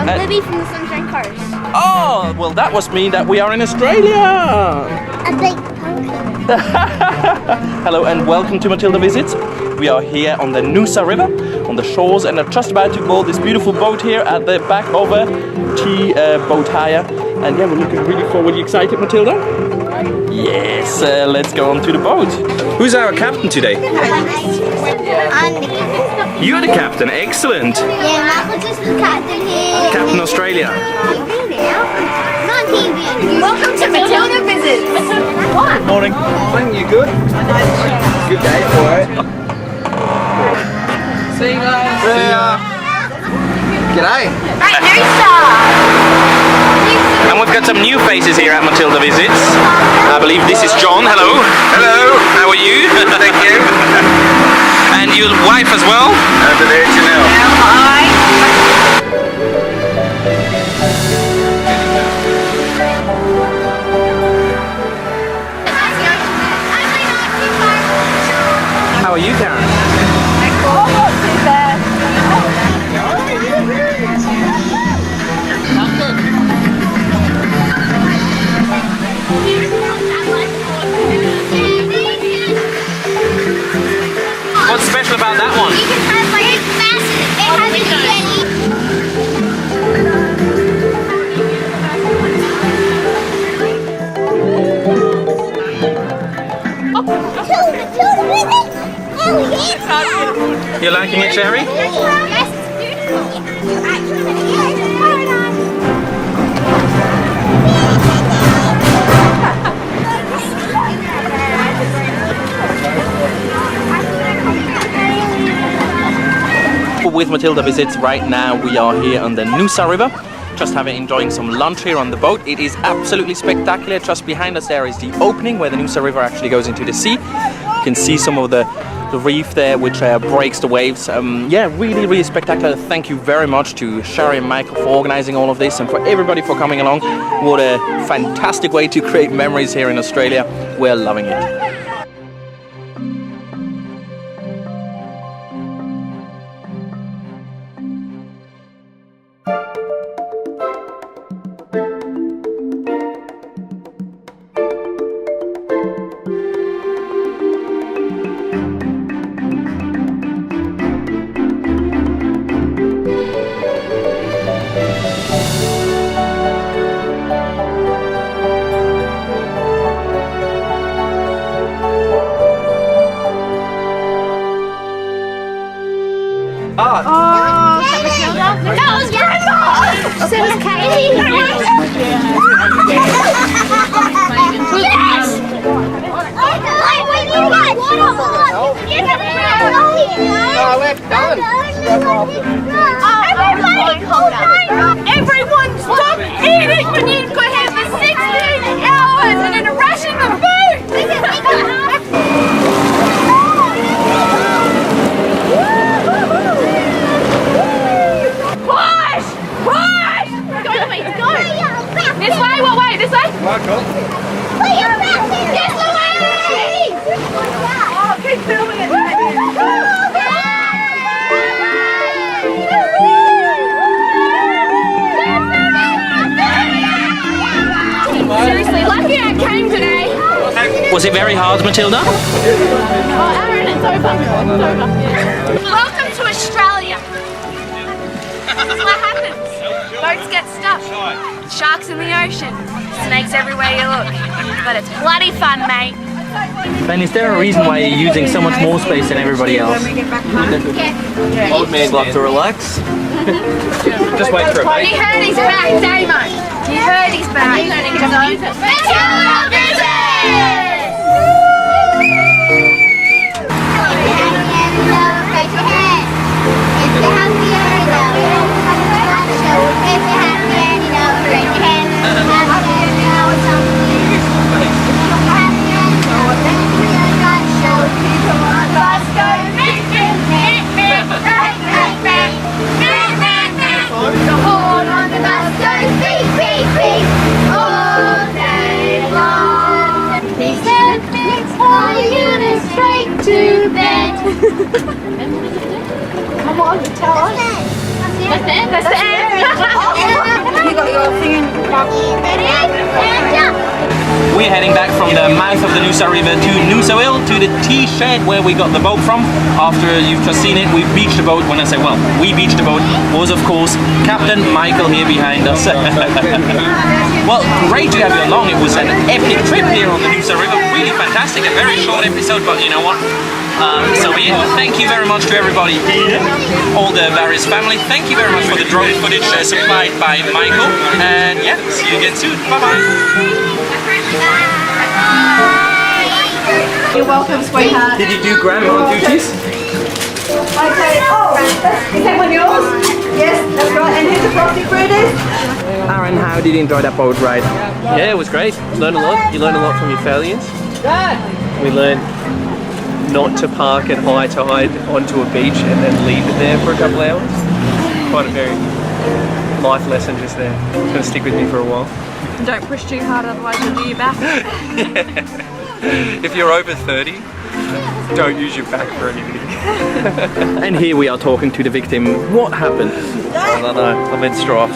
I'm Libby from the Sunshine Coast. Oh, well that must mean that we are in Australia. A big pumpkin. Hello and welcome to Matilda Visits. We are here on the Noosa River, on the shores, and are just about to board this beautiful boat here at the back of a boat hire. And yeah, we're looking really forward. You excited, Matilda? Yes, let's go on to the boat. Who's our captain today? I'm the captain. You're the captain, excellent. Yeah, Michael just the captain here. Captain Australia. Not TV. Welcome to Matilda Visits. What? Morning. Morning, you good? Good day for it. See you guys. See ya. G'day. Right, Noosa. And we've got some new faces here at Matilda Visits. I believe this is John. Hello. Hello. How are you? Thank you. And your wife as well? Over there, Janelle. Hi. How are you, Karen? What's special about that one? You can have like a massive. It has a jelly. You're liking it, Sherrie? Yes, it's beautiful. With Matilda Visits right now, we are here on the Noosa River, just enjoying some lunch here on the boat. It is absolutely spectacular. Just behind us there is the opening where the Noosa River actually goes into the sea. You can see some of the reef there which breaks the waves. Yeah, really spectacular. Thank you very much to Sherrie and Michael for organizing all of this, and for everybody for coming along. What a fantastic way to create memories here in Australia. We're loving it. That was Grandma! Sarah Katie! Yes! Everyone stop eating when you could have for 16 hours and then ration the food! Push! Push! Go, please, go! This way, what way? This way? Michael. This way! Oh, keep filming it. Seriously, lucky I came today. Was it very hard, Matilda? Oh, Aaron, it's over. Welcome to Australia. This is what happens. Boats get stuck. Sharks in the ocean. Snakes everywhere you look. But it's bloody fun, mate. Ben, is there a reason why you're using so much more space than everybody else? Old man love to relax. Just wait for a You mate. heard he's back, Damian. You heard he's back. Matilda Visits! Come on, tell us. That's the end. you got your thing in your pocket. We're heading back from the mouth of the Noosa River to Noosa Hill, to the tea shed where we got the boat from. After you've just seen it, we beached the boat. When I say, well, we beached the boat, was of course Captain Michael here behind us. Well, great to have you along. It was an epic trip here on the Noosa River. Really fantastic. A very short episode, but you know what? So yeah, thank you very much to everybody here, all the various family. Thank you very much for the drone footage supplied by Michael. And yeah, see you again soon. Bye bye. You're welcome, sweetheart. Did you do grandma duties? Okay. Oh, is that one yours? Yes, that's right. And here's the frosty fritters. Aaron, how did you enjoy that boat ride? Yeah, it was great. Learned a lot. You learn a lot from your failures. We learned not to park at high tide onto a beach and then leave it there for a couple hours. Quite a very life lesson just there. It's going to stick with me for a while. Don't push too hard, otherwise you'll do your back. If you're over 30, don't use your back for anything. And here we are talking to the victim. What happened? I don't know. I'm in strife.